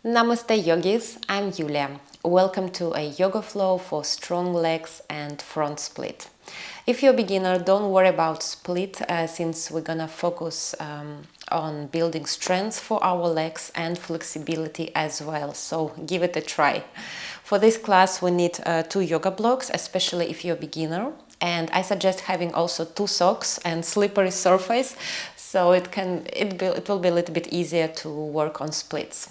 Namaste yogis, I'm Yulia. Welcome to a yoga flow for strong legs and front split. If you're a beginner, don't worry about split since we're gonna focus on building strength for our legs and flexibility as well, so give it a try. For this class we need 2 yoga blocks, especially if you're a beginner, and I suggest having also 2 socks and slippery surface so it will be a little bit easier to work on splits.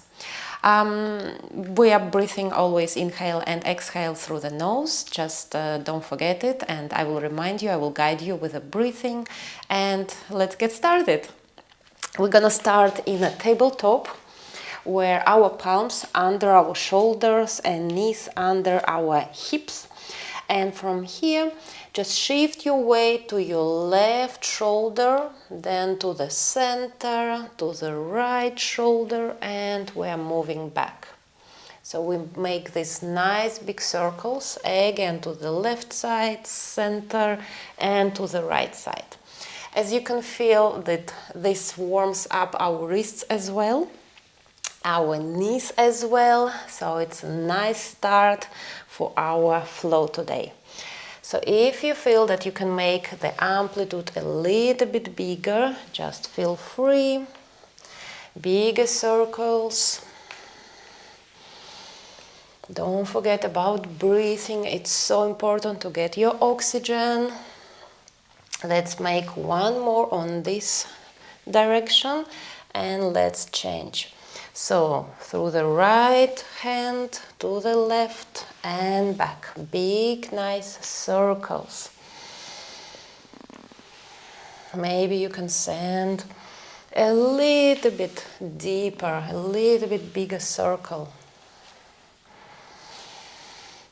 We are breathing always inhale and exhale through the nose, just don't forget it, and I will remind you, I will guide you with the breathing, and let's get started. We're gonna start in a tabletop where our palms under our shoulders and knees under our hips, and from here just shift your weight to your left shoulder, then to the center, to the right shoulder, and we're moving back. So we make these nice big circles, again to the left side, center, and to the right side. As you can feel that this warms up our wrists as well, our knees as well, so it's a nice start for our flow today. So if you feel that you can make the amplitude a little bit bigger, just feel free. Bigger circles. Don't forget about breathing, it's so important to get your oxygen. Let's make one more on this direction and let's change. So through the right hand to the left and back. Big, nice circles. Maybe you can send a little bit deeper, a little bit bigger circle.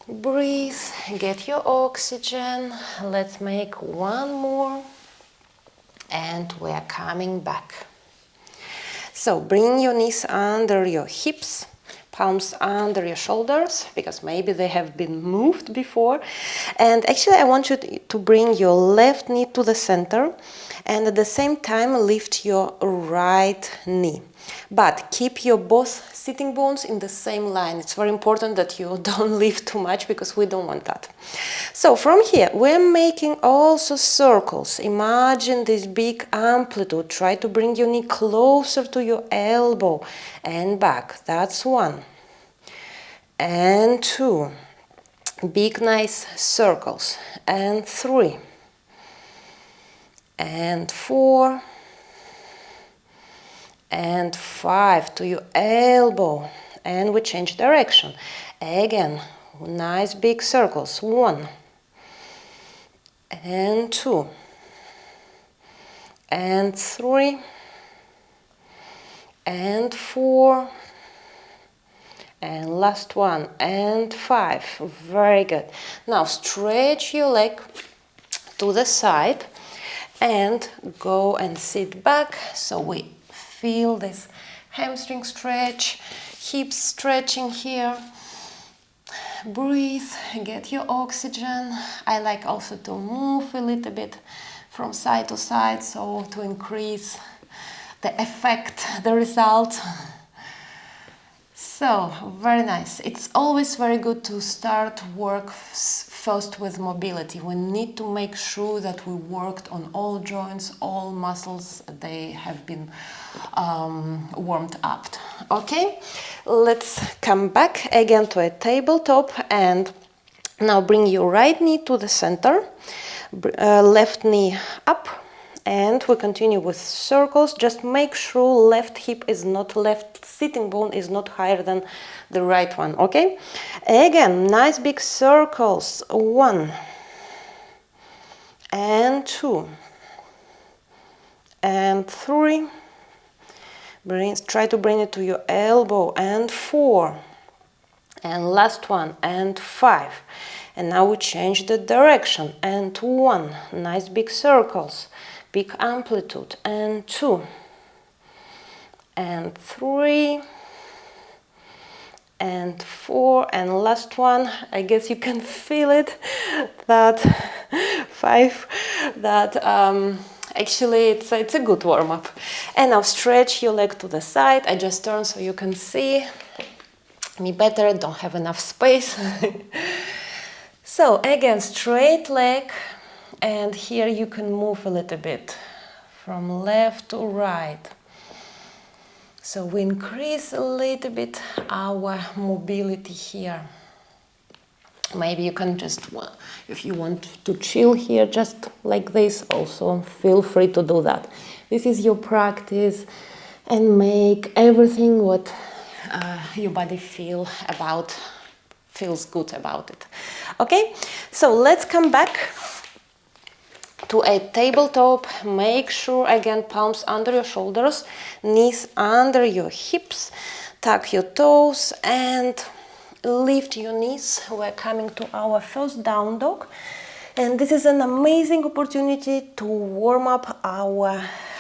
Breathe, get your oxygen. Let's make one more and we are coming back. So bring your knees under your hips, palms under your shoulders, because maybe they have been moved before. And actually I want you to bring your left knee to the center and at the same time lift your right knee. But keep your both sitting bones in the same line. It's very important that you don't lift too much because we don't want that. So from here, we're making also circles. Imagine this big amplitude. Try to bring your knee closer to your elbow and back. That's 1. And 2. Big nice circles. And 3. And 4. And 5 to your elbow, and we change direction. Again, nice big circles. 1 and 2 and 3 and 4 and last one and 5. Very good. Now stretch your leg to the side and go and sit back so we feel this hamstring stretch, hips stretching here. Breathe, get your oxygen. I like also to move a little bit from side to side, so to increase the effect, the result. So, very nice. It's always very good to start work first with mobility. We need to make sure that we worked on all joints, all muscles, they have been warmed up. Okay, let's come back again to a tabletop and now bring your right knee to the center, left knee up, and we continue with circles. Just make sure left hip is not, left sitting bone is not higher than the right one, okay? Again, nice big circles. 1 and 2 and 3. Try to bring it to your elbow, and 4 and last one and 5. And now we change the direction, and 1, nice big circles, big amplitude, and 2 and 3 and 4 and last one. I guess you can feel it, that 5, that actually it's a good warm-up. And now stretch your leg to the side. I just turn so you can see. Me better, don't have enough space. So again, straight leg, and here you can move a little bit from left to right. So we increase a little bit our mobility here. Maybe you can just, if you want to chill here, just like this, also feel free to do that. This is your practice, and make everything what your body feels good about it. Okay, so let's come back to a tabletop. Make sure again palms under your shoulders, knees under your hips, tuck your toes and lift your knees. We're coming to our first down dog, and this is an amazing opportunity to warm up our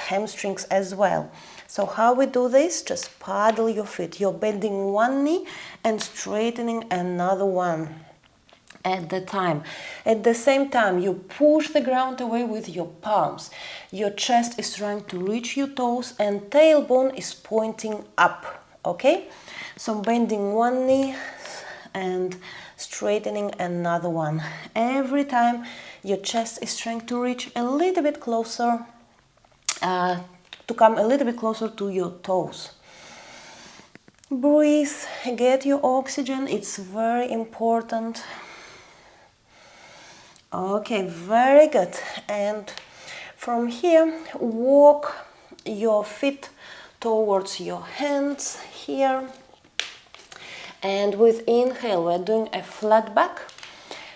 hamstrings as well. So how we do this? Just paddle your feet. You're bending one knee and straightening another one at the time. At the same time, you push the ground away with your palms. Your chest is trying to reach your toes and tailbone is pointing up. Okay? So bending one knee and straightening another one. Every time your chest is trying to reach a little bit closer, to come a little bit closer to your toes. Breathe, get your oxygen, it's very important. Okay, very good. And from here, walk your feet towards your hands here. And with inhale, we're doing a flat back.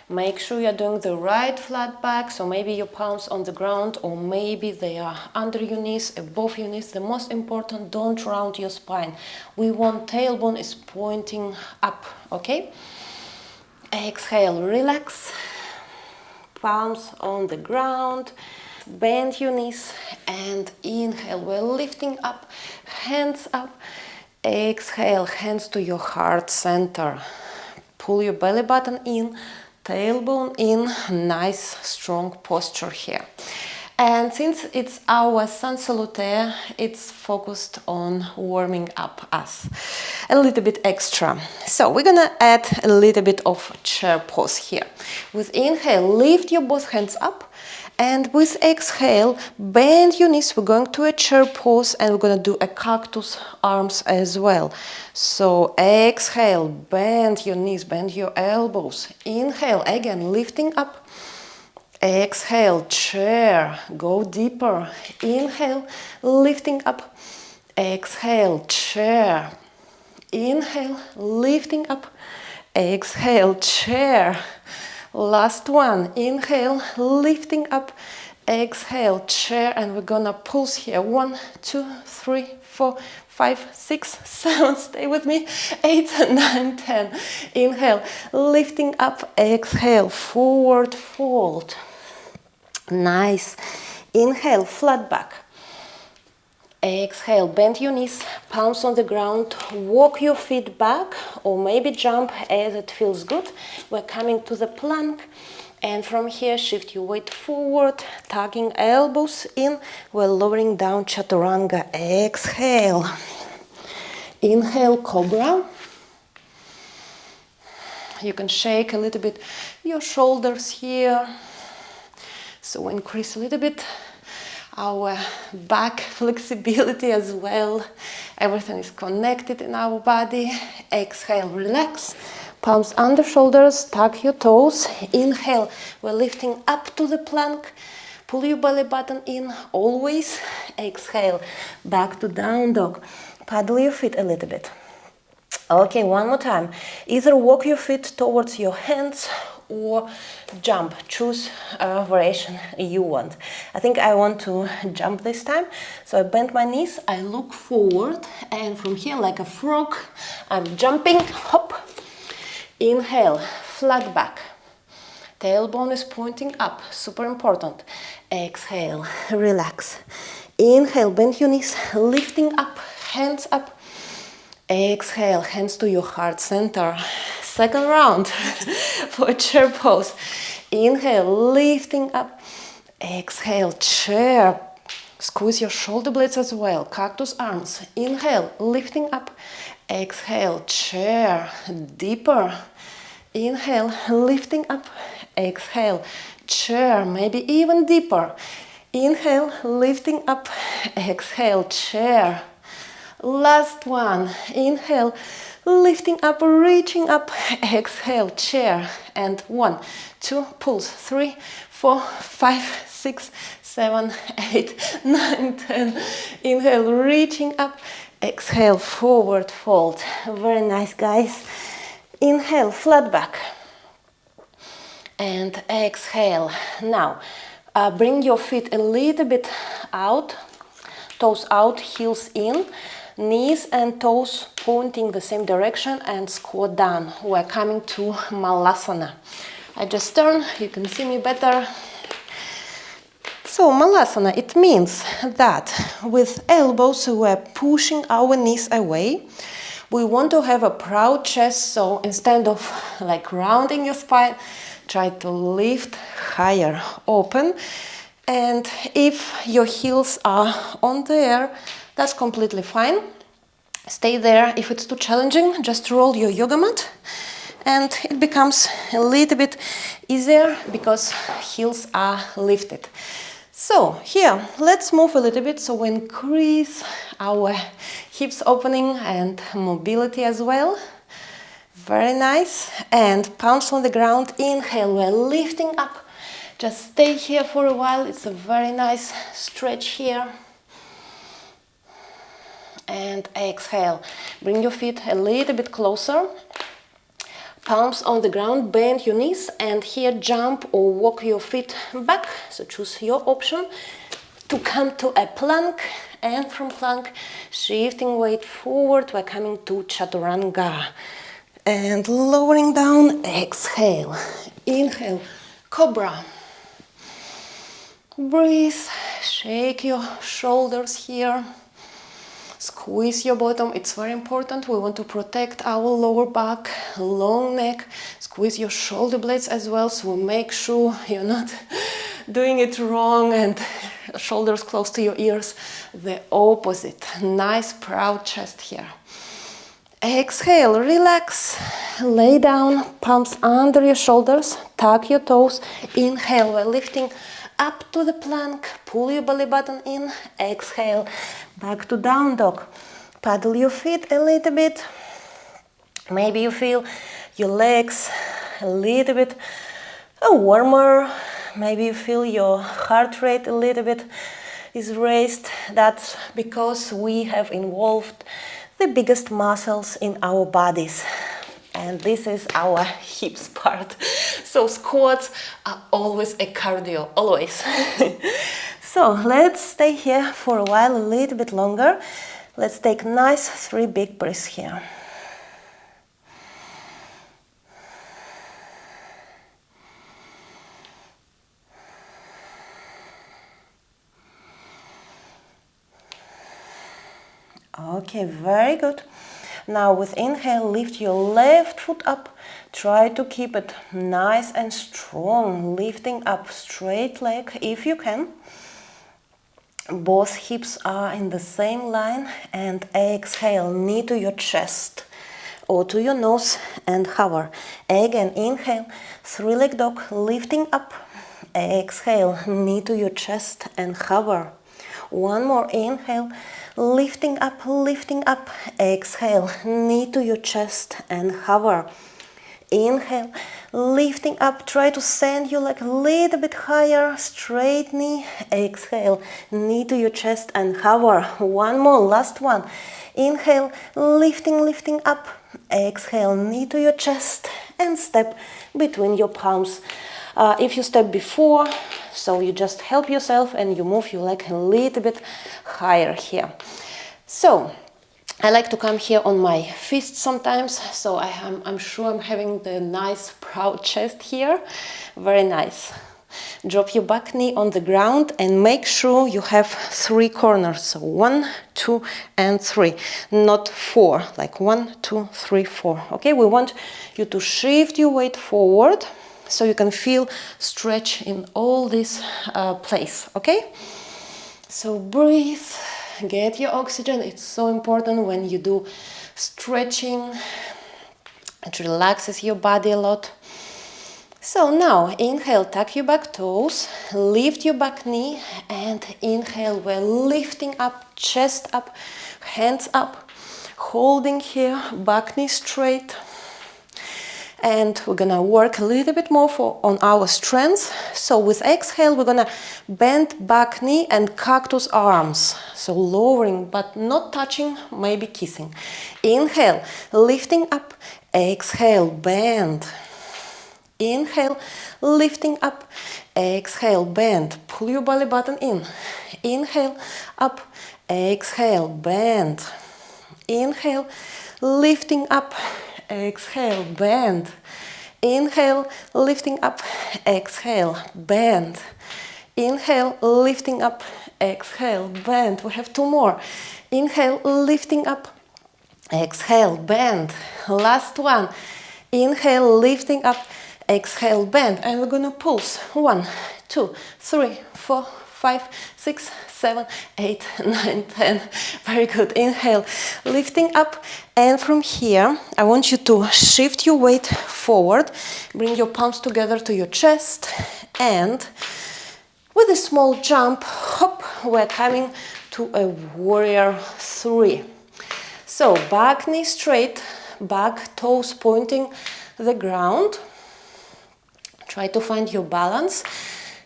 Make sure you're doing the right flat back, so maybe your palms on the ground or maybe they are under your knees, above your knees. The most important, don't round your spine. We want tailbone is pointing up, okay? Exhale, relax. Palms on the ground. Bend your knees and inhale. We're lifting up, hands up. Exhale, hands to your heart center. Pull your belly button in. Tailbone in, nice strong posture here. And since it's our sun salutations, it's focused on warming up us a little bit extra. So we're gonna add a little bit of chair pose here. With inhale, lift your both hands up. And with exhale, bend your knees. We're going to a chair pose and we're going to do a cactus arms as well. So exhale, bend your knees, bend your elbows. Inhale, again, lifting up. Exhale, chair, go deeper. Inhale, lifting up. Exhale, chair. Inhale, lifting up. Exhale, chair. Last one, inhale, lifting up, exhale, chair, and we're gonna pulse here. 1, 2, 3, 4, 5, 6, 7, stay with me, 8, 9, 10. Inhale, lifting up, exhale, forward fold. Nice. Inhale, flat back. Exhale, bend your knees, palms on the ground, walk your feet back or maybe jump as it feels good. We're coming to the plank and from here shift your weight forward, tucking elbows in. We're lowering down chaturanga. Exhale. Inhale, cobra. You can shake a little bit your shoulders here. So increase a little bit our back flexibility as well. Everything is connected in our body. Exhale, relax. Palms under shoulders, tuck your toes. Inhale, we're lifting up to the plank. Pull your belly button in, always. Exhale, back to down dog. Paddle your feet a little bit. Okay, one more time. Either walk your feet towards your hands or jump. Choose a variation you want. I think I want to jump this time. So I bend my knees, I look forward, and from here, like a frog, I'm jumping, hop. Inhale, flat back. Tailbone is pointing up, super important. Exhale, relax. Inhale, bend your knees, lifting up, hands up. Exhale, hands to your heart center. Second round for chair pose. Inhale, lifting up. Exhale, chair. Squeeze your shoulder blades as well. Cactus arms. Inhale, lifting up. Exhale, chair, deeper. Inhale, lifting up. Exhale, chair, maybe even deeper. Inhale, lifting up. Exhale, chair. Last one. Inhale, lifting up, reaching up. Exhale, chair. And 1, 2, pulse. 3, 4, 5, 6, 7, 8, 9, 10. Inhale, reaching up. Exhale, forward fold. Very nice, guys. Inhale, flat back. And exhale. Now, bring your feet a little bit out. Toes out, heels in. Knees and toes pointing the same direction and squat down. We're coming to Malasana. I just turn, you can see me better. So Malasana, it means that with elbows we're pushing our knees away. We want to have a proud chest, so instead of like rounding your spine, try to lift higher, open. And if your heels are on there, that's completely fine. Stay there. If it's too challenging, just roll your yoga mat and it becomes a little bit easier because heels are lifted. So here, let's move a little bit so we increase our hips opening and mobility as well. Very nice. And palms on the ground. Inhale, we're lifting up. Just stay here for a while. It's a very nice stretch here. And exhale. Bring your feet a little bit closer. Palms on the ground, bend your knees, and here jump or walk your feet back. So choose your option to come to a plank, and from plank, shifting weight forward, we're coming to Chaturanga. And lowering down, exhale. Inhale, Cobra. Breathe, shake your shoulders here. Squeeze your bottom, it's very important. We want to protect our lower back, long neck. Squeeze your shoulder blades as well, so make sure you're not doing it wrong and shoulders close to your ears. The opposite. Nice, proud chest here. Exhale, relax, lay down, palms under your shoulders, tuck your toes. Inhale, we're lifting up to the plank, pull your belly button in, exhale, back to down dog. Paddle your feet a little bit. Maybe you feel your legs a little bit warmer. Maybe you feel your heart rate a little bit is raised. That's because we have involved the biggest muscles in our bodies. And this is our hips part. So squats are always a cardio, always. So let's stay here for a while, a little bit longer. Let's take nice 3 big breaths here. Okay, very good. Now with inhale, lift your left foot up. Try to keep it nice and strong, lifting up straight leg if you can. Both hips are in the same line, and exhale, knee to your chest or to your nose and hover. Again, inhale, 3-leg dog, lifting up. Exhale, knee to your chest and hover. One more, inhale, lifting up, lifting up. Exhale, knee to your chest and hover. Inhale, lifting up, try to send your leg a little bit higher, straight knee. Exhale, knee to your chest and hover. One more, last one. Inhale, lifting, lifting up. Exhale, knee to your chest and step between your palms. If you step before, so you just help yourself and you move your leg a little bit higher here. So I like to come here on my fists sometimes, so I'm sure I'm having the nice proud chest here. Very nice. Drop your back knee on the ground and make sure you have 3 corners. So 1, 2, and 3, not 4, like 1, 2, 3, 4. Okay, we want you to shift your weight forward so you can feel stretch in all this place. Okay, so breathe. Get your oxygen. It's so important when you do stretching. It relaxes your body a lot. So now inhale, tuck your back toes, lift your back knee, and inhale, we're lifting up, chest up, hands up, holding here, back knee straight. And we're gonna work a little bit more on our strength. So with exhale, we're gonna bend back knee and cactus arms. So lowering, but not touching, maybe kissing. Inhale, lifting up, exhale, bend. Inhale, lifting up, exhale, bend. Pull your belly button in. Inhale, up, exhale, bend. Inhale, lifting up, exhale, bend. Inhale, lifting up, exhale, bend. Inhale, lifting up, exhale, bend. We have two more. Inhale, lifting up, exhale, bend. Last one. Inhale, lifting up, exhale, bend. And we're gonna pulse. 1, 2, 3, 4, 5, 6, 7, 8, 9, 10. Very good. Inhale, lifting up. And from here, I want you to shift your weight forward. Bring your palms together to your chest. And with a small jump, hop, we're coming to a warrior 3. So back knee straight, back toes pointing the ground. Try to find your balance.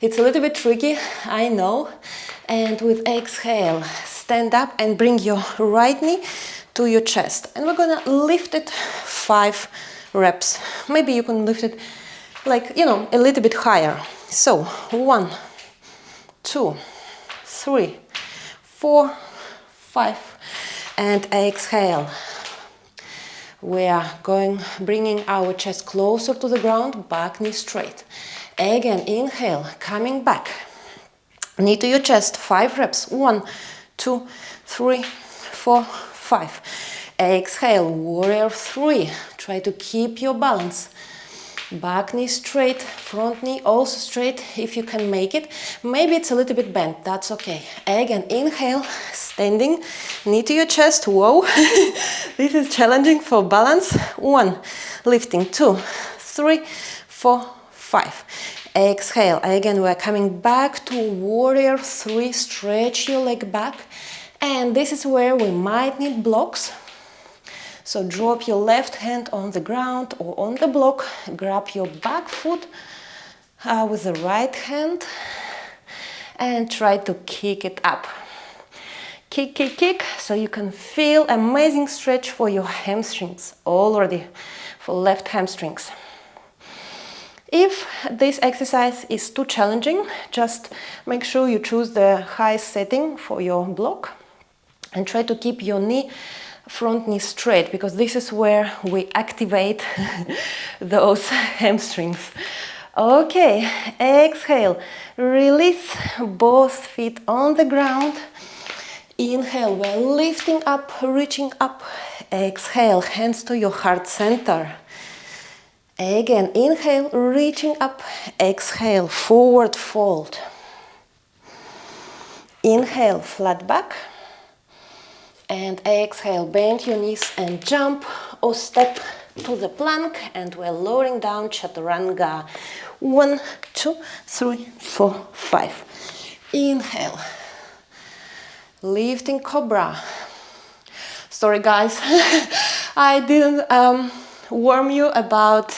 It's a little bit tricky, I know. And with exhale, stand up and bring your right knee to your chest. And we're gonna lift it 5 reps. Maybe you can lift it like, a little bit higher. So 1, 2, 3, 4, 5. And exhale. We are bringing our chest closer to the ground, back knee straight. Again, inhale, coming back. Knee to your chest, 5 reps. 1, 2, 3, 4, 5. Exhale, warrior 3. Try to keep your balance. Back knee straight, front knee also straight if you can make it. Maybe it's a little bit bent, that's okay. Again, inhale, standing, knee to your chest, whoa. This is challenging for balance. 1, lifting, 2, 3, 4, 5. Exhale, again, we're coming back to warrior 3, stretch your leg back. And this is where we might need blocks. So drop your left hand on the ground or on the block, grab your back foot with the right hand and try to kick it up. Kick, kick, kick, so you can feel amazing stretch for your hamstrings already, for left hamstrings. If this exercise is too challenging, just make sure you choose the highest setting for your block and try to keep your front knee straight, because this is where we activate those hamstrings. Okay, exhale, release both feet on the ground. Inhale, we're lifting up, reaching up. Exhale, hands to your heart center. Again, inhale, reaching up. Exhale, forward fold. Inhale, flat back. And exhale, bend your knees and jump or step to the plank, and we're lowering down chaturanga. 1, 2, 3, 4, 5. Inhale. Lifting cobra. Sorry guys, I didn't warn you about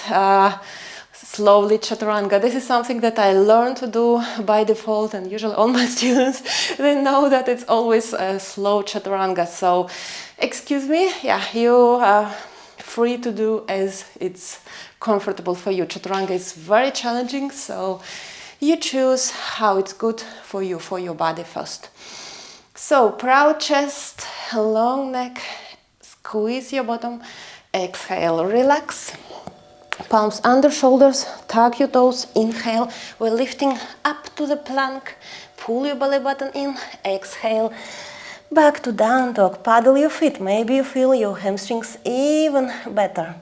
slowly chaturanga. This is something that I learned to do by default, and usually all my students, they know that it's always a slow chaturanga. So excuse me, yeah, you are free to do as it's comfortable for you. Chaturanga is very challenging, so you choose how it's good for you, for your body first. So proud chest, long neck, squeeze your bottom, exhale, relax. Palms under shoulders, tuck your toes, inhale, we're lifting up to the plank, pull your belly button in, exhale, back to down dog, paddle your feet, maybe you feel your hamstrings even better.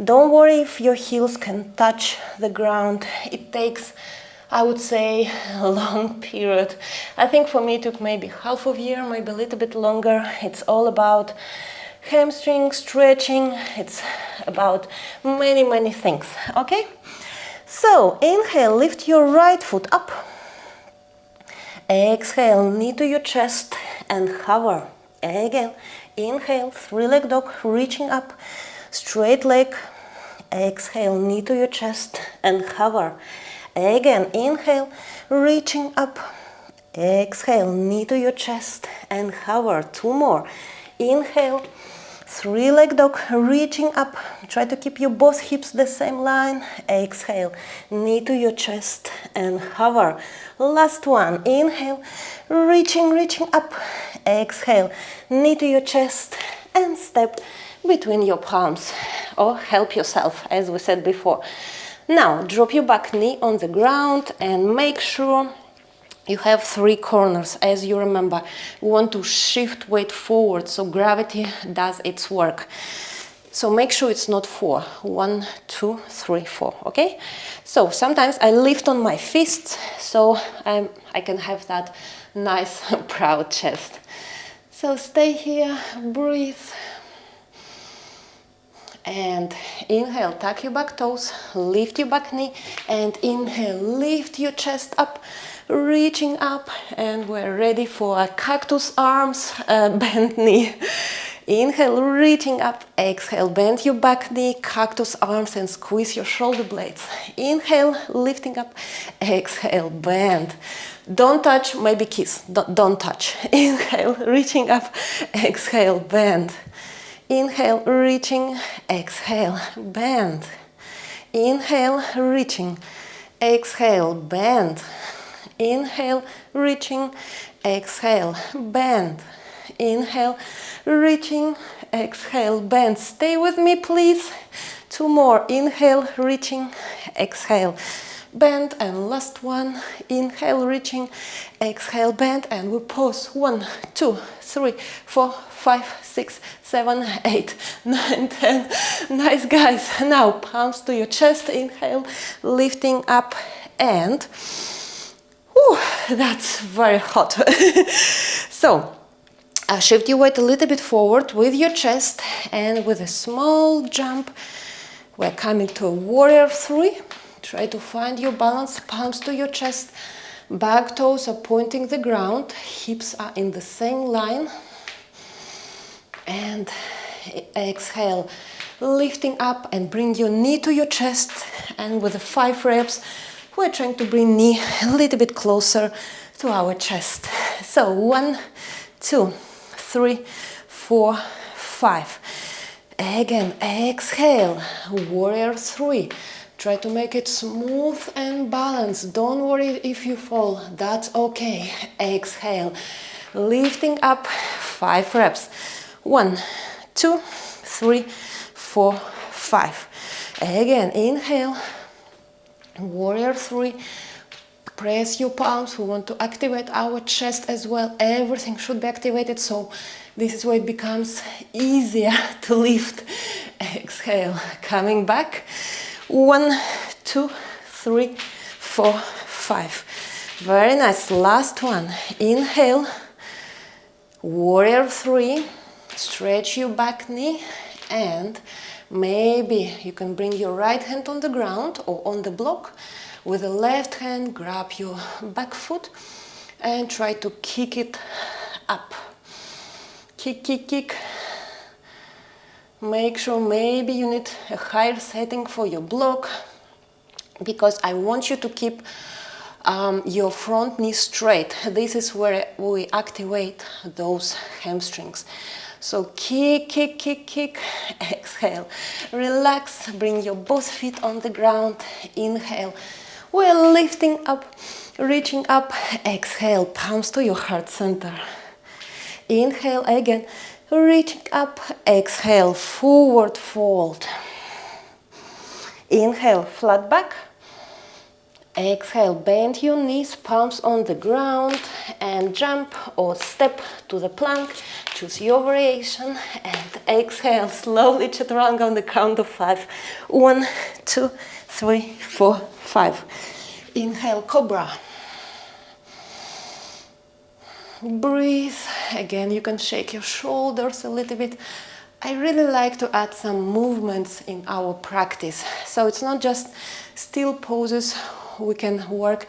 Don't worry if your heels can touch the ground, it takes, I would say, a long period. I think for me it took maybe half of a year, maybe a little bit longer. It's all about hamstring stretching. It's about many things, okay? So inhale, lift your right foot up. Exhale, knee to your chest and hover. Again, inhale, three-leg dog, reaching up, straight leg. Exhale, knee to your chest and hover. Again, inhale, reaching up. Exhale, knee to your chest and hover. Two more. Inhale, three-leg dog, reaching up. Try to keep your both hips the same line. Exhale, knee to your chest and hover. Last one. Inhale, reaching up. Exhale, knee to your chest and step between your palms, or help yourself, as we said before. Now, drop your back knee on the ground and make sure you have three corners. As you remember, we want to shift weight forward so gravity does its work. So make sure it's not four. 1, 2, 3, 4, okay? So sometimes I lift on my fists so I can have that nice proud chest. So stay here, breathe. And inhale, tuck your back toes, lift your back knee, and inhale, lift your chest up, reaching up, and we're ready for a cactus arms, bent knee. Inhale, reaching up, exhale, bend your back knee, cactus arms, and squeeze your shoulder blades. Inhale, lifting up, exhale, bend. Don't touch, maybe kiss, don't touch. Inhale, reaching up, exhale, bend. Inhale, reaching, exhale, bend. Inhale, reaching, exhale, bend. Inhale, reaching, exhale, bend. Inhale, reaching, exhale, bend. Stay with me, please. Two more. Inhale, reaching, exhale, bend. And last one. Inhale, reaching, exhale, bend. And we pause. 1, 2, 3, 4, 5, 6, 7, 8, 9, 10. Nice, guys. Now, palms to your chest. Inhale, lifting up, and whew, that's very hot. So, shift your weight a little bit forward with your chest, and with a small jump, we're coming to a warrior 3. Try to find your balance, palms to your chest, back toes are pointing the ground, hips are in the same line. And exhale, lifting up and bring your knee to your chest, and with the 5 reps, we're trying to bring knee a little bit closer to our chest. So 1, 2, 3, 4, 5. Again, exhale, warrior 3. Try to make it smooth and balanced. Don't worry if you fall, that's okay. Exhale, lifting up, 5 reps. 1, 2, 3, 4, 5. Again, inhale, warrior 3. Press your palms. We want to activate our chest as well. Everything should be activated, so this is where it becomes easier to lift. Exhale, coming back. 1, 2, 3, 4, 5. Very nice. Last one. Inhale, warrior 3. Stretch your back knee, and maybe you can bring your right hand on the ground or on the block. With the left hand, grab your back foot and try to kick it up. Kick, kick, kick. Make sure maybe you need a higher setting for your block, because I want you to keep your front knee straight. This is where we activate those hamstrings. So kick, kick, kick, kick. Exhale, relax, bring your both feet on the ground. Inhale, we're lifting up, reaching up. Exhale, palms to your heart center. Inhale again, reaching up. Exhale, forward fold. Inhale, flat back. Exhale, bend your knees, palms on the ground, and jump or step to the plank. Choose your variation, and exhale, slowly chaturanga on the count of 5. 1, 2, 3, 4, 5. Inhale, cobra. Breathe. Again, you can shake your shoulders a little bit I really like to add some movements in our practice. So it's not just still poses, we can work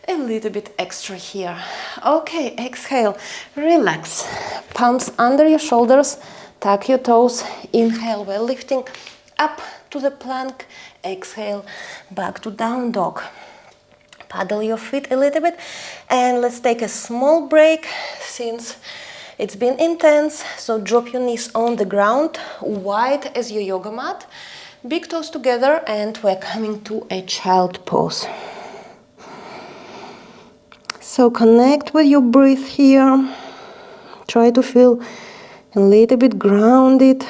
a little bit extra here. Okay, exhale, relax. Palms under your shoulders, tuck your toes. Inhale, we're lifting up to the plank. Exhale, back to down dog. Paddle your feet a little bit and let's take a small break since it's been intense. So drop your knees on the ground, wide as your yoga mat, big toes together, and we're coming to a child pose. So connect with your breath here. Try to feel a little bit grounded.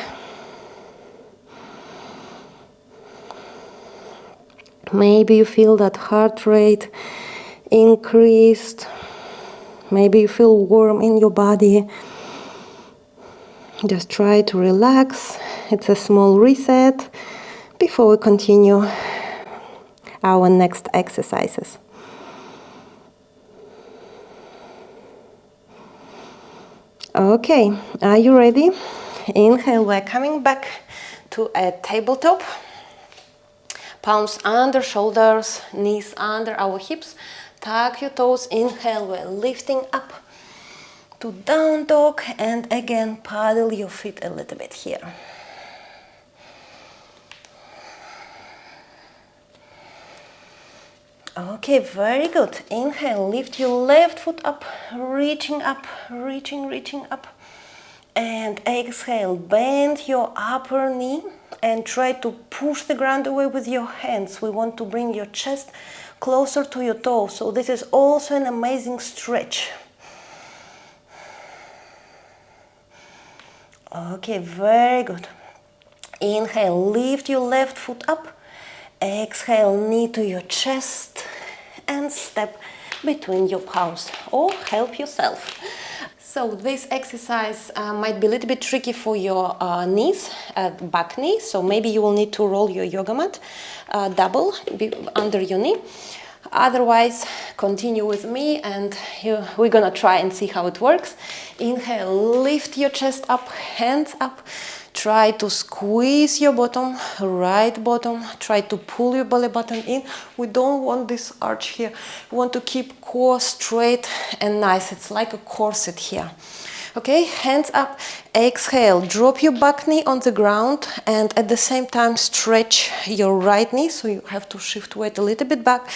Maybe you feel that heart rate increased. Maybe you feel warm in your body. Just try to relax. It's a small reset before we continue our next exercises. Okay, are you ready? Inhale, we're coming back to a tabletop. Palms under shoulders, knees under our hips. Tuck your toes. Inhale, we're lifting up to down dog, and again paddle your feet a little bit here. Okay, very good. Inhale, lift your left foot up, reaching up, reaching up. And exhale, bend your upper knee and try to push the ground away with your hands. We want to bring your chest closer to your toes. So this is also an amazing stretch. Okay, very good. Inhale, lift your left foot up. Exhale, knee to your chest and step between your palms or help yourself. So this exercise might be a little bit tricky for your knees, back knee. So maybe you will need to roll your yoga mat double under your knee. Otherwise, continue with me and we're gonna try and see how it works. Inhale, lift your chest up, hands up. Try to squeeze your bottom, right bottom. Try to pull your belly button in. We don't want this arch here. We want to keep core straight and nice. It's like a corset here. Okay, hands up. Exhale, drop your back knee on the ground and at the same time stretch your right knee. So you have to shift weight a little bit back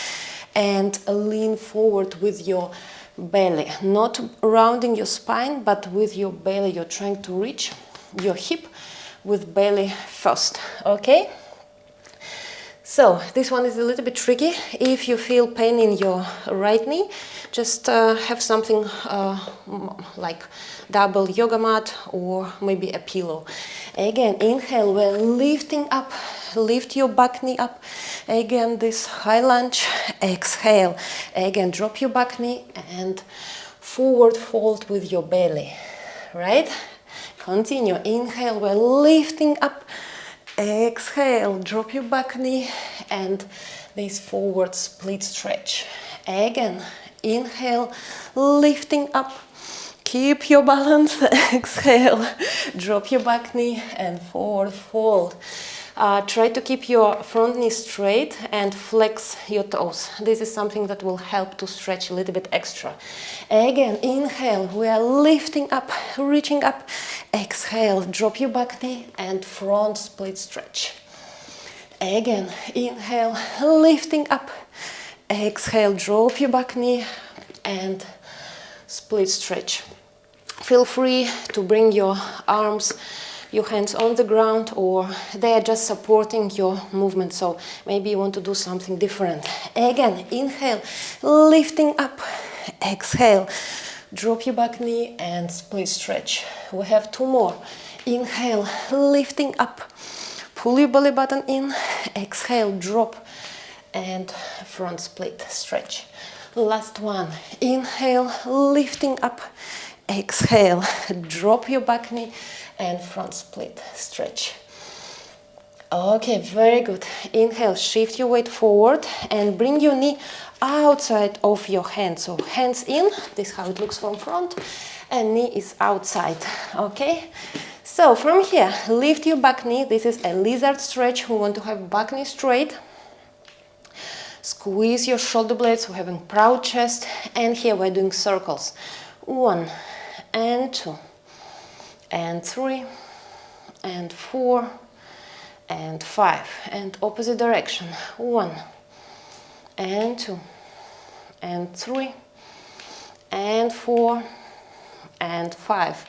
and lean forward with your belly. Not rounding your spine, but with your belly. You're trying to reach your hip with belly first, okay? So this one is a little bit tricky. If you feel pain in your right knee, just have something like double yoga mat or maybe a pillow. Again, inhale, we're lifting up, lift your back knee up. Again, this high lunge. Exhale, again, drop your back knee and forward fold with your belly, right? Continue. Inhale, we're lifting up. Exhale, drop your back knee and this forward split stretch. Again, inhale, lifting up. Keep your balance. Exhale, drop your back knee and forward fold. Try to keep your front knee straight and flex your toes. This is something that will help to stretch a little bit extra. Again, inhale, we are lifting up, reaching up. Exhale, drop your back knee and front split stretch. Again, inhale, lifting up. Exhale, drop your back knee and split stretch. Feel free to bring your arms, your hands on the ground, or they are just supporting your movement. So maybe you want to do something different. Again, inhale, lifting up. Exhale, drop your back knee and split stretch. We have two more. Inhale, lifting up. Pull your belly button in. Exhale, drop and front split stretch. Last one. Inhale, lifting up. Exhale, drop your back knee and front split stretch. Okay, very good. Inhale, shift your weight forward and bring your knee outside of your hand. So hands in, this is how it looks from front, and knee is outside. Okay, So from here, lift your back knee. This is a lizard stretch. We want to have back knee straight. Squeeze your shoulder blades. We're having proud chest. And here we're doing circles. 1 and 2 and 3 and 4 and 5. And opposite direction. 1 and 2 and 3 and 4 and 5.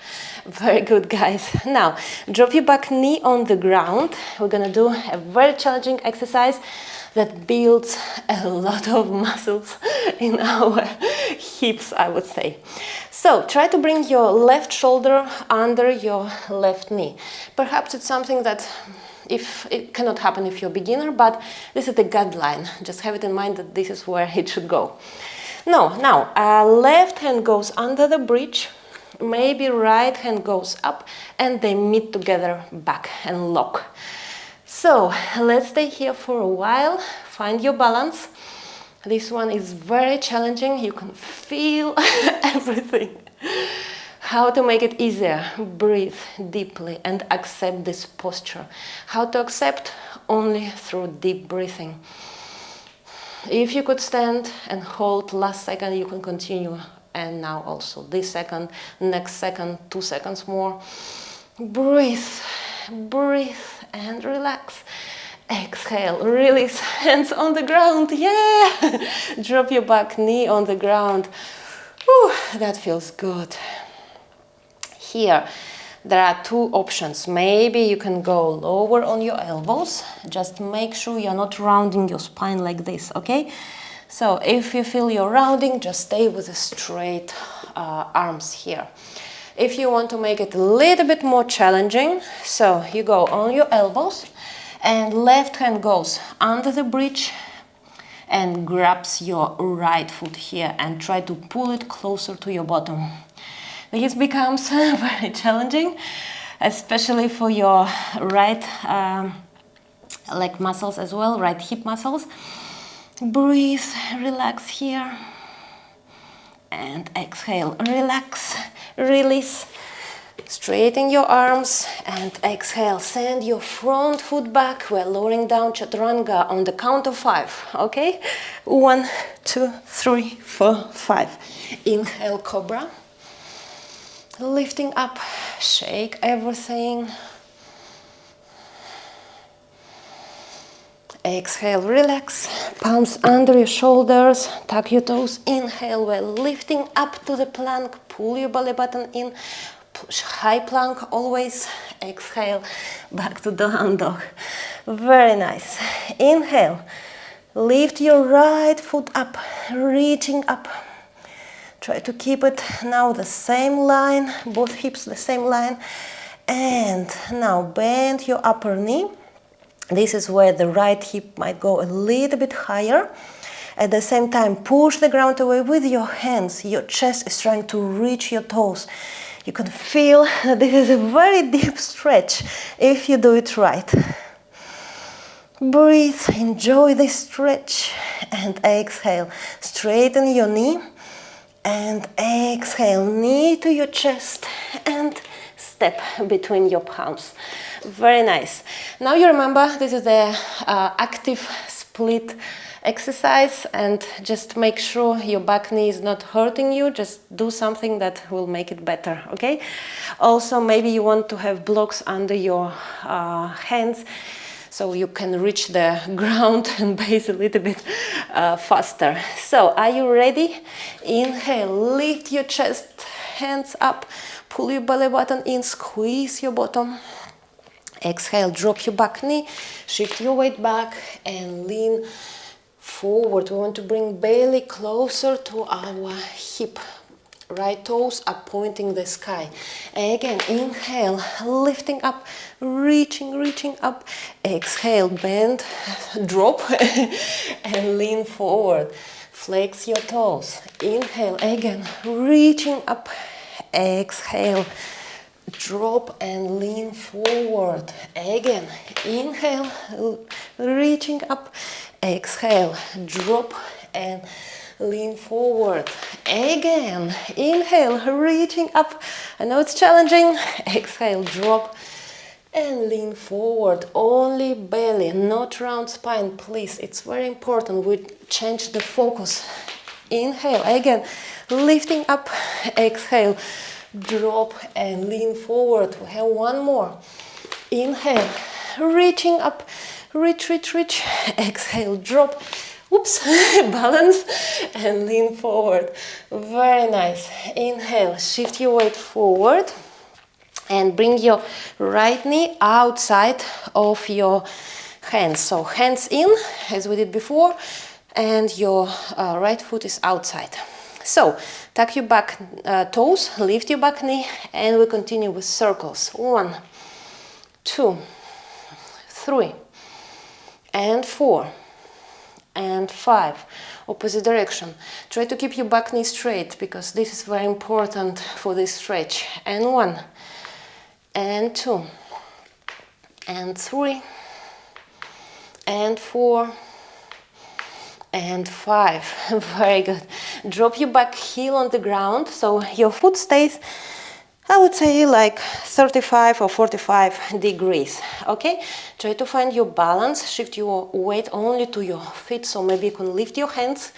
Very good, guys. Now drop your back knee on the ground. We're gonna do a very challenging exercise that builds a lot of muscles in our hips, I would say. So try to bring your left shoulder under your left knee. Perhaps it's something that it cannot happen if you're a beginner, but this is the guideline. Just have it in mind that this is where it should go. Now, left hand goes under the bridge, maybe right hand goes up, and they meet together back and lock. So let's stay here for a while, find your balance. This one is very challenging, you can feel everything. How to make it easier? Breathe deeply and accept this posture. How to accept? Only through deep breathing. If you could stand and hold last second, you can continue. And now also this second, next second, 2 seconds more. Breathe, breathe and relax. Exhale, release, hands on the ground, yeah! Drop your back knee on the ground. Whew, that feels good. Here, there are 2 options. Maybe you can go lower on your elbows. Just make sure you're not rounding your spine like this, okay? So if you feel you're rounding, just stay with the straight arms here. If you want to make it a little bit more challenging, so you go on your elbows and left hand goes under the bridge and grabs your right foot here and try to pull it closer to your bottom. This becomes very challenging, especially for your right leg muscles as well, right hip muscles. Breathe, relax here, and exhale, relax, release. Straighten your arms and exhale. Send your front foot back. We're lowering down chaturanga on the count of 5, okay? 1, 2, 3, 4, 5. Inhale, cobra. Lifting up, shake everything. Exhale, relax, palms under your shoulders, tuck your toes. Inhale, we're lifting up to the plank, pull your belly button in, push high plank always. Exhale, back to down dog. Very nice. Inhale, lift your right foot up, reaching up. Try to keep it now the same line, both hips the same line. And now bend your upper knee. This is where the right hip might go a little bit higher. At the same time, push the ground away with your hands. Your chest is trying to reach your toes. You can feel that this is a very deep stretch if you do it right. Breathe, enjoy this stretch, and exhale. Straighten your knee, and exhale, knee to your chest, and step between your palms. Very nice. Now you remember this is the active split exercise, and just make sure your back knee is not hurting you. Just do something that will make it better, okay? Also, maybe you want to have blocks under your hands so you can reach the ground and base a little bit faster. So, are you ready? Inhale, lift your chest, hands up, pull your belly button in, squeeze your bottom. Exhale, drop your back knee, shift your weight back and lean forward. We want to bring belly closer to our hip. Right toes are pointing the sky. Again, inhale, lifting up, reaching up. Exhale, bend, drop and lean forward. Flex your toes. Inhale, again, reaching up. Exhale, drop and lean forward. Again, inhale, reaching up. Exhale, drop and lean forward. Again, inhale, reaching up. I know it's challenging. Exhale, drop and lean forward. Only belly, not round spine, please. It's very important. We change the focus. Inhale, again, lifting up. Exhale, drop and lean forward. We have one more. Inhale, reaching up. Reach, reach, reach. Exhale, drop. Oops, balance and lean forward. Very nice. Inhale, shift your weight forward and bring your right knee outside of your hands. So hands in, as we did before, and your right foot is outside. So tuck your back toes, lift your back knee, and we continue with circles. 1, 2, 3, and 4, and 5. Opposite direction. Try to keep your back knee straight because this is very important for this stretch. And 1, and 2, and 3, and 4, and 5. Very good. Drop your back heel on the ground so your foot stays, I would say, like 35 or 45 degrees. Okay? Try to find your balance. Shift your weight only to your feet, so maybe you can lift your hands.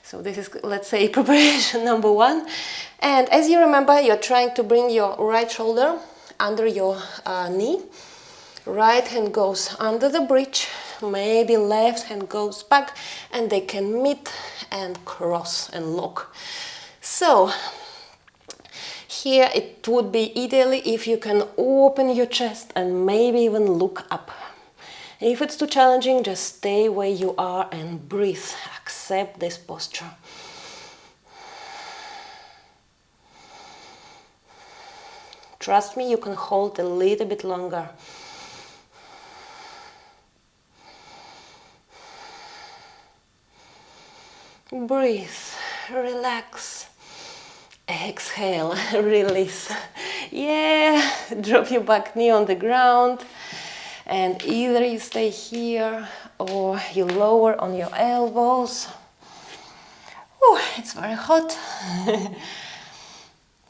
So this is, let's say, preparation number 1. And as you remember, you're trying to bring your right shoulder under your knee. Right hand goes under the bridge. Maybe left hand goes back, and they can meet and cross and lock. So here it would be ideally if you can open your chest and maybe even look up. If it's too challenging, just stay where you are and breathe. Accept this posture. Trust me, you can hold a little bit longer. Breathe, relax. Exhale, release. Yeah, drop your back knee on the ground, and either you stay here or you lower on your elbows. Oh, it's very hot.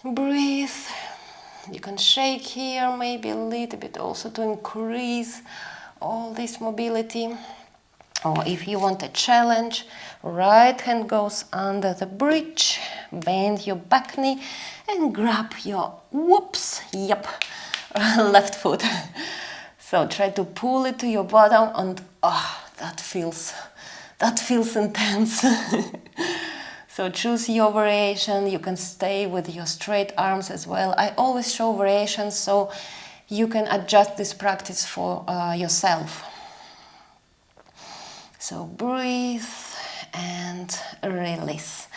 Breathe. You can shake here maybe a little bit also to increase all this mobility. Or if you want a challenge, right hand goes under the bridge, bend your back knee and grab your, left foot. So try to pull it to your bottom, and that feels intense. So choose your variation. You can stay with your straight arms as well. I always show variations so you can adjust this practice for yourself. So breathe and release.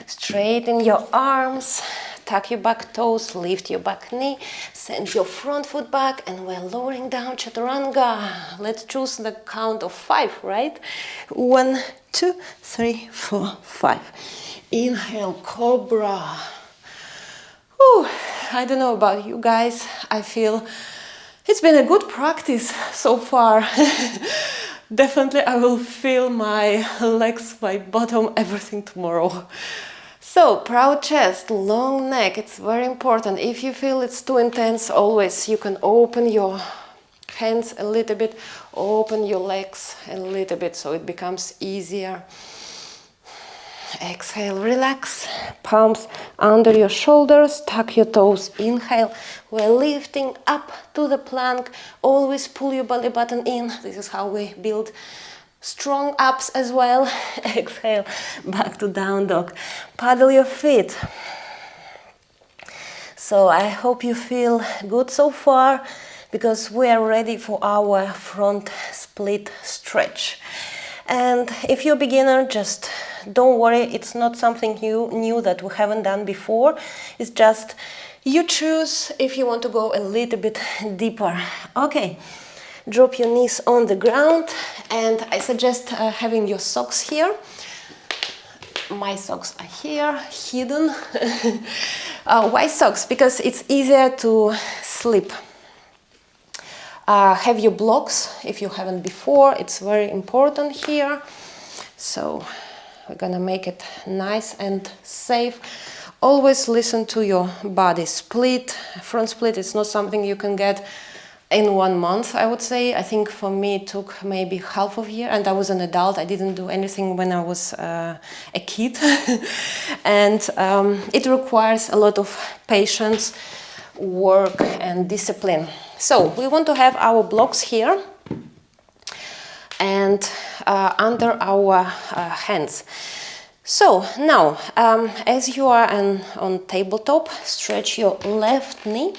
Straighten your arms, tuck your back toes, lift your back knee, send your front foot back, and we're lowering down chaturanga. Let's choose the count of 5, right? 1, 2, 3, 4, 5. Inhale, cobra. Whew, I don't know about you guys. I feel it's been a good practice so far. Definitely I will feel my legs, my bottom, everything tomorrow. So, proud chest, long neck, it's very important. If you feel it's too intense, always you can open your hands a little bit, open your legs a little bit so it becomes easier. Exhale, relax, palms under your shoulders, tuck your toes, inhale. We're lifting up to the plank, always pull your belly button in. This is how we build strong abs as well. Exhale, back to down dog. Paddle your feet. So I hope you feel good so far because we are ready for our front split stretch. And if you're a beginner, just don't worry, it's not something new that we haven't done before. It's just you choose if you want to go a little bit deeper. Okay, drop your knees on the ground, and I suggest having your socks here. My socks are here, hidden. Why socks? Because it's easier to slip. Have your blocks if you haven't before. It's very important here. So We're gonna make it nice and safe. Always listen to your body. Split, front split, it's not something you can get in 1 month, I would say. I think for me it took maybe half of a year, and I was an adult. I didn't do anything when I was a kid. And it requires a lot of patience, work and discipline. So we want to have our blocks here and under our hands. So now, as you are on tabletop, stretch your left knee.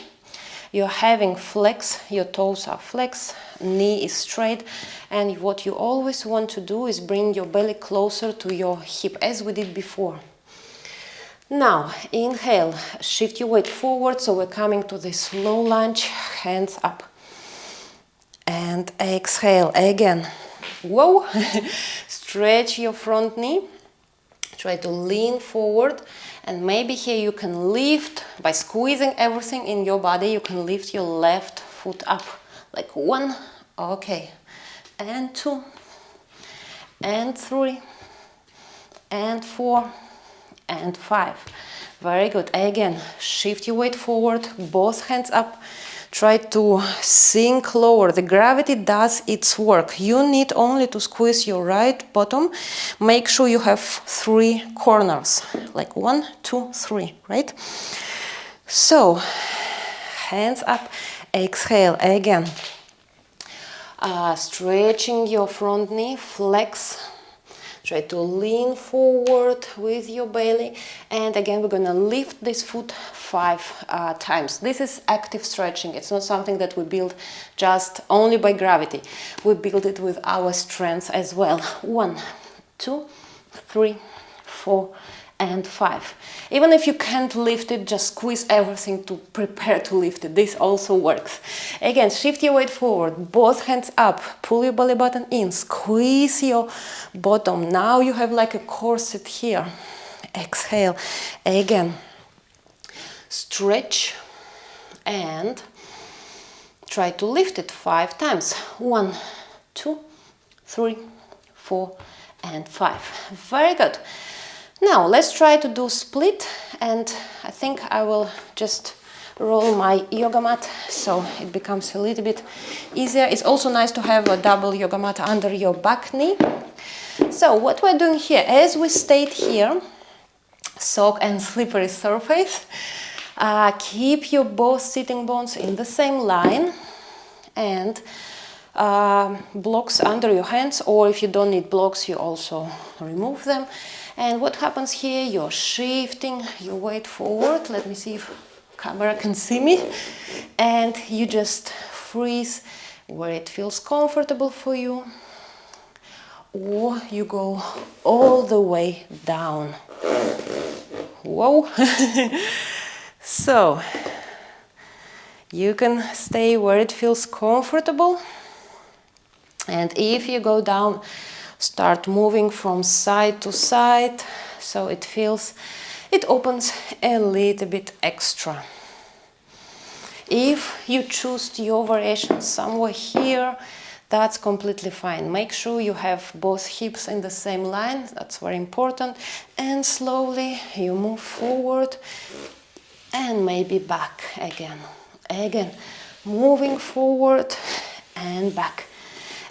You're having flex, your toes are flex, knee is straight, and what you always want to do is bring your belly closer to your hip, as we did before. Now, inhale, shift your weight forward, so we're coming to this low lunge, hands up. And exhale again. Whoa! Stretch your front knee. Try to lean forward, and maybe here you can lift, by squeezing everything in your body, you can lift your left foot up. Like 1, okay, and 2, and 3, and 4, and 5. Very good. Again, shift your weight forward, both hands up. Try to sink lower. The gravity does its work. You need only to squeeze your right bottom. Make sure you have 3 corners, like 1, 2, 3, right? So, hands up, exhale again. Stretching your front knee, flex. Try to lean forward with your belly, and again we're gonna lift this foot 5 times. This is active stretching. It's not something that we build just only by gravity. We build it with our strength as well. 1, 2, 3, 4, and 5. Even if you can't lift it, just squeeze everything to prepare to lift it. This also works. Again, shift your weight forward, both hands up, pull your belly button in, squeeze your bottom. Now you have like a corset here. Exhale. Again, stretch and try to lift it 5 times. 1, 2, 3, 4, and 5. Very good. Now let's try to do split, and I think I will just roll my yoga mat so it becomes a little bit easier. It's also nice to have a double yoga mat under your back knee. So what we're doing here, as we stayed here, soft and slippery surface, keep your both sitting bones in the same line, and blocks under your hands, or if you don't need blocks, you also remove them. And what happens here, you're shifting your weight forward. Let me see if camera can see me. And you just freeze where it feels comfortable for you, or you go all the way down. Whoa! So you can stay where it feels comfortable, and if you go down, start moving from side to side, so it opens a little bit extra. If you choose your variation somewhere here, that's completely fine. Make sure you have both hips in the same line, that's very important. And slowly you move forward and maybe back again. Again, moving forward and back.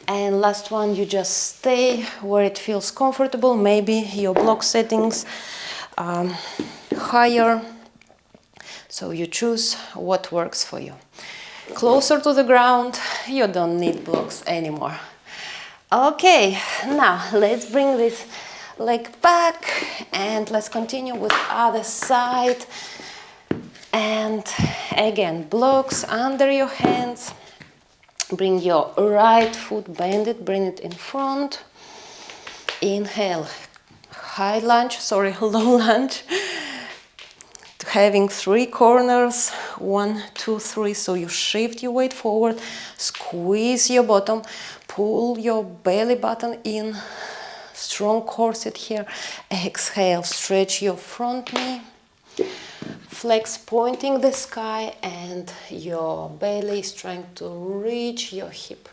And last one, you just stay where it feels comfortable. Maybe your block settings higher. So you choose what works for you. Closer to the ground, you don't need blocks anymore. Okay, now let's bring this leg back and let's continue with other side. And again, blocks under your hands. Bring your right foot, bend it, bring it in front. Inhale, high lunge, low lunge. Having 3 corners, 1, 2, 3, so you shift your weight forward, squeeze your bottom, pull your belly button in, strong corset here. Exhale, stretch your front knee. Flex pointing the sky, and your belly is trying to reach your hip.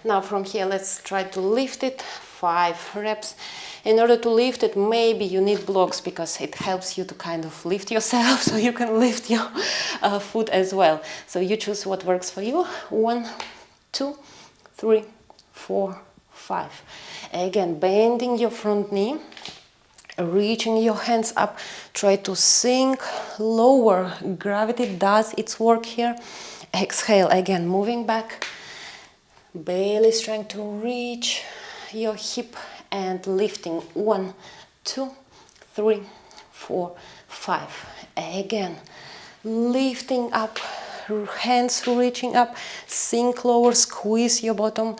Now from here, let's try to lift it, 5 reps. In order to lift it, maybe you need blocks because it helps you to kind of lift yourself, so you can lift your foot as well. So you choose what works for you. 1, 2, 3, 4, 5. Again, bending your front knee, reaching your hands up, try to sink lower. Gravity does its work here. Exhale, again, moving back, belly strength to reach your hip and lifting. 1, 2, 3, 4, 5. Again, lifting up, hands reaching up, sink lower, squeeze your bottom,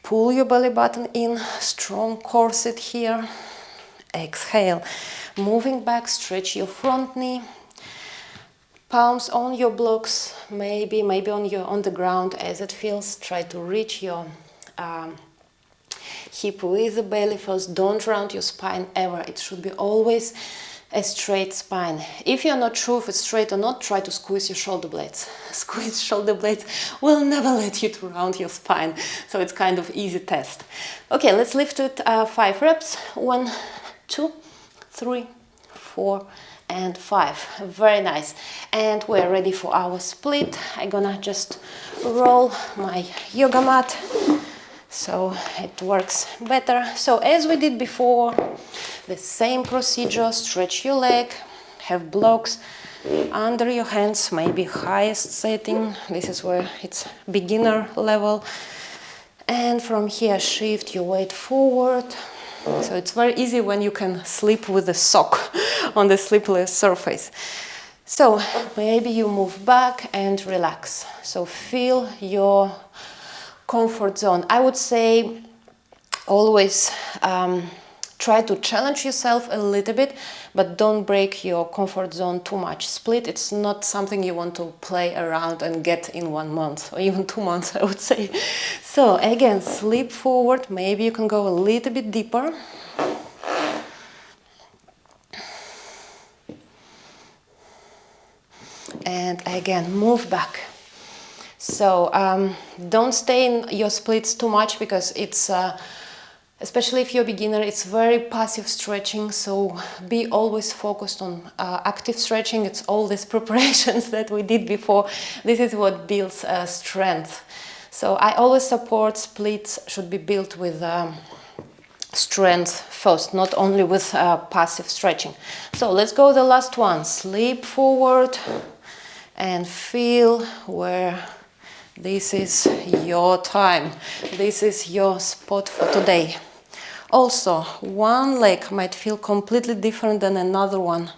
pull your belly button in, strong corset here. Exhale, moving back, stretch your front knee, palms on your blocks, maybe on the ground as it feels. Try to reach your hip with the belly first. Don't round your spine ever. It should be always a straight spine. If you're not sure if it's straight or not, try to squeeze your shoulder blades. Squeeze shoulder blades will never let you to round your spine, so it's kind of easy test. Okay, let's lift it 5 reps. 1, 2, 3, 4, and 5. Very nice. And we're ready for our split. I'm gonna just roll my yoga mat so it works better. So as we did before, the same procedure. Stretch your leg, have blocks under your hands, maybe highest setting. This is where it's beginner level. And from here, shift your weight forward. So it's very easy when you can sleep with a sock on the sleepless surface. So maybe you move back and relax. So feel your comfort zone. I would say always try to challenge yourself a little bit, but don't break your comfort zone too much. Split, it's not something you want to play around and get in 1 month or even 2 months, I would say. So again, slip forward. Maybe you can go a little bit deeper. And again, move back. So don't stay in your splits too much because it's especially if you're a beginner, it's very passive stretching, so be always focused on active stretching. It's all these preparations that we did before. This is what builds strength. So I always support splits should be built with strength first, not only with passive stretching. So let's go the last one. Slip forward and feel where this is your time. This is your spot for today. Also, one leg might feel completely different than another one.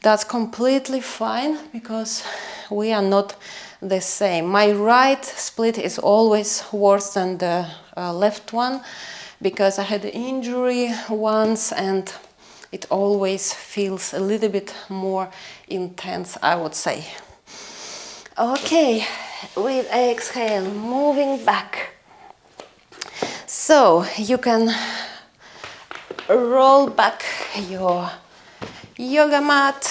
That's completely fine because we are not the same. My right split is always worse than the left one because I had an injury once and it always feels a little bit more intense, I would say. Okay, with exhale, moving back. So you can roll back your yoga mat.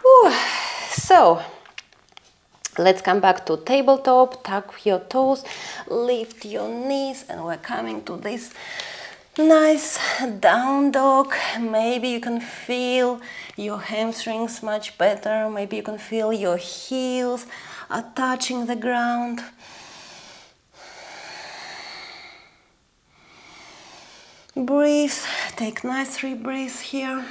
Whew. So let's come back to tabletop, tuck your toes, lift your knees, and we're coming to this nice down dog. Maybe you can feel your hamstrings much better. Maybe you can feel your heels are touching the ground. Breathe, take nice 3 breaths here.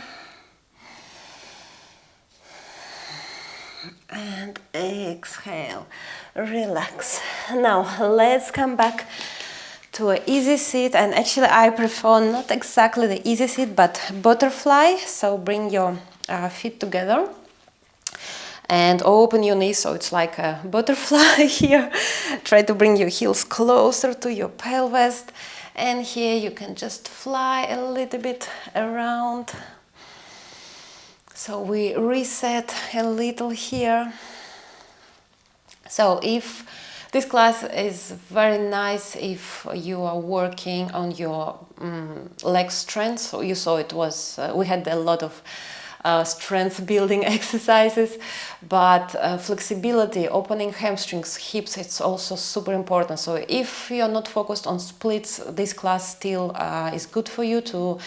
And exhale, relax. Now let's come back to an easy sit, and actually I prefer not exactly the easy sit but butterfly. So bring your feet together and open your knees so it's like a butterfly here. Try to bring your heels closer to your pelvis, and here you can just fly a little bit around. So we reset a little here. So if this class is very nice if you are working on your leg strength. So you saw it was, we had a lot of strength building exercises, but flexibility, opening hamstrings, hips, it's also super important. So if you're not focused on splits, this class still is good for you to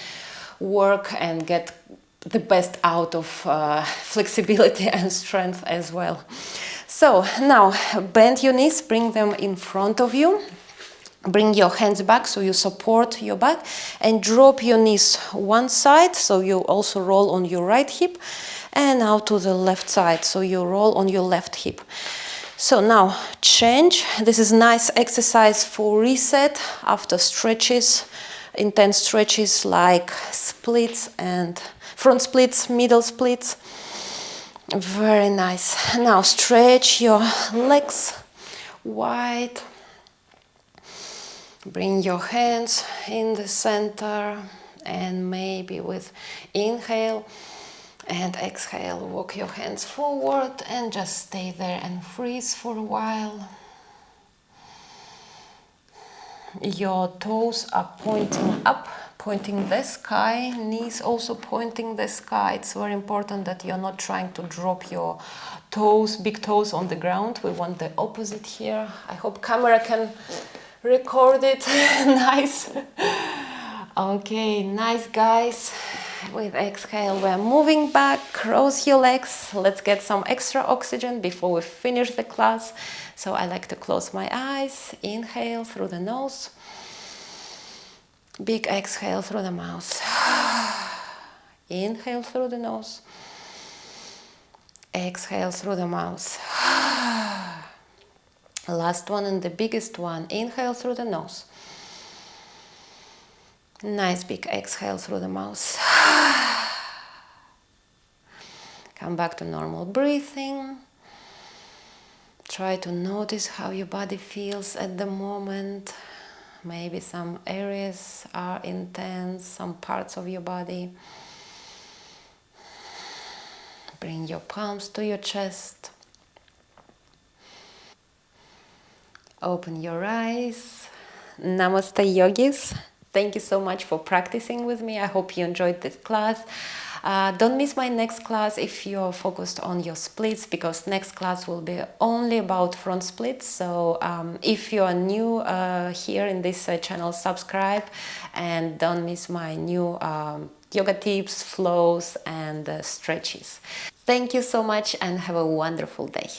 work and get the best out of flexibility and strength as well. So now bend your knees, bring them in front of you. Bring your hands back so you support your back, and drop your knees one side so you also roll on your right hip, and now to the left side so you roll on your left hip. So now change. This is nice exercise for reset after stretches, intense stretches like splits and front splits, middle splits. Very nice. Now stretch your legs wide. Bring your hands in the center, and maybe with inhale and exhale, walk your hands forward and just stay there and freeze for a while. Your toes are pointing up, pointing the sky, knees also pointing the sky. It's very important that you're not trying to drop your toes, big toes on the ground. We want the opposite here. I hope camera can record it. Nice. Okay, nice guys. With exhale, we're moving back. Cross your legs. Let's get some extra oxygen before we finish the class. So I like to close my eyes. Inhale through the nose. Big exhale through the mouth. Inhale through the nose. Exhale through the mouth. Last one and the biggest one. Inhale through the nose. Nice big exhale through the mouth. Come back to normal breathing. Try to notice how your body feels at the moment. Maybe some areas are intense, some parts of your body. Bring your palms to your chest. Open your eyes. Namaste, yogis. Thank you so much for practicing with me. I hope you enjoyed this class. Don't miss my next class if you're focused on your splits, because next class will be only about front splits. So if you are new here in this channel, subscribe and don't miss my new yoga tips, flows and stretches. Thank you so much and have a wonderful day.